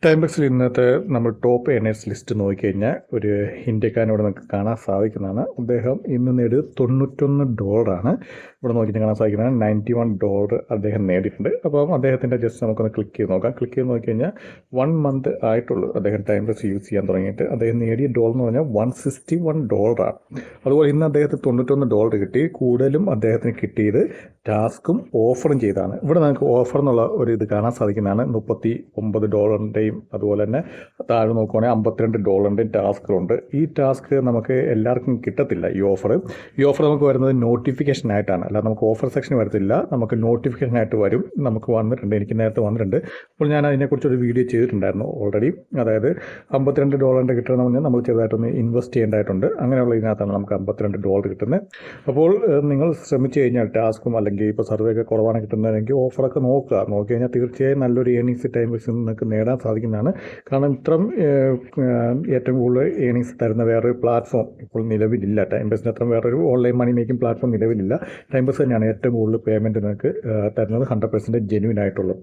ടൈംബക്സിൽ ഇന്നത്തെ നമ്മൾ top earners list നോക്കിക്കഴിഞ്ഞാൽ ഒരു ഇന്ത്യക്കാരനോട് നമുക്ക് കാണാൻ സാധിക്കുന്നതാണ്. അദ്ദേഹം ഇന്ന് നേടിയത് $91. ഇവിടെ നോക്കിയിട്ട് കാണാൻ സാധിക്കുന്നതാണ് $91 അദ്ദേഹം നേടിയിട്ടുണ്ട്. അപ്പം അദ്ദേഹത്തിൻ്റെ ജസ്റ്റ് നമുക്കൊന്ന് ക്ലിക്ക് ചെയ്ത് നോക്കാം. ക്ലിക്ക് ചെയ്ത് നോക്കിക്കഴിഞ്ഞാൽ 1 മന്ത് ആയിട്ടുള്ളൂ അദ്ദേഹം ടൈംബക്സ് യൂസ് ചെയ്യാൻ തുടങ്ങിയിട്ട്. അദ്ദേഹം നേടിയ ഡോളർ എന്ന് പറഞ്ഞാൽ $161. അതുപോലെ ഇന്ന് അദ്ദേഹത്തിന് $91 കിട്ടി. കൂടുതലും അദ്ദേഹത്തിന് കിട്ടിയത് ടാസ്കും ഓഫറും ചെയ്താണ്. ഇവിടെ നമുക്ക് ഓഫർ എന്നുള്ള ഒരു ഇത് കാണാൻ സാധിക്കുന്നതാണ്. $39 അതുപോലെ തന്നെ താഴെ നോക്കുവാണെങ്കിൽ $52 ടാസ്കുകളുണ്ട്. ഈ ടാസ്ക് നമുക്ക് എല്ലാവർക്കും കിട്ടത്തില്ല. ഈ ഓഫർ നമുക്ക് വരുന്നത് നോട്ടിഫിക്കേഷൻ ആയിട്ടാണ്, അല്ല നമുക്ക് ഓഫർ സെക്ഷൻ വരത്തില്ല. നമുക്ക് നോട്ടിഫിക്കേഷൻ ആയിട്ട് വരും. നമുക്ക് വന്നിട്ടുണ്ട്, എനിക്ക് നേരത്തെ വന്നിട്ടുണ്ട്. അപ്പോൾ ഞാൻ അതിനെക്കുറിച്ചൊരു വീഡിയോ ചെയ്തിട്ടുണ്ടായിരുന്നു ഓൾറെഡി. അതായത് $52 കിട്ടണമെന്ന് പറഞ്ഞാൽ നമ്മൾ ചെറുതായിട്ടൊന്ന് ഇൻവെസ്റ്റ് ചെയ്യേണ്ടതായിട്ടുണ്ട്. അങ്ങനെയുള്ള ഇതിനകത്താണ് നമുക്ക് $52 കിട്ടുന്നത്. അപ്പോൾ നിങ്ങൾ ശ്രമിച്ചു കഴിഞ്ഞാൽ ടാസ്കും അല്ലെങ്കിൽ ഇപ്പോൾ സർവേ ഒക്കെ കുറവാണ് കിട്ടുന്നതെങ്കിൽ ഓഫറൊക്കെ നോക്കുക. നോക്കി കഴിഞ്ഞാൽ തീർച്ചയായും നല്ലൊരു ഏണിങ്സ് ടൈംബക്സിൽ നിങ്ങൾക്ക് നേടാൻ സാധിക്കുന്നതാണ്. കാരണം ഇത്രയും ഏറ്റവും കൂടുതൽ ഏണിങ്സ് തരുന്ന വേറൊരു പ്ലാറ്റ്ഫോം ഇപ്പോൾ നിലവിലില്ല. ടൈംബക്സിന് അത്രയും വേറൊരു ഓൺലൈൻ മണി മേക്കിംഗ് പ്ലാറ്റ്ഫോം നിലവിലില്ല. ടൈംബക്സ് തന്നെയാണ് ഏറ്റവും കൂടുതൽ പേയ്മെൻറ്റ് നിങ്ങൾക്ക് തരുന്നത്, 100% ജെന്യൂൻ ആയിട്ടുള്ളത്.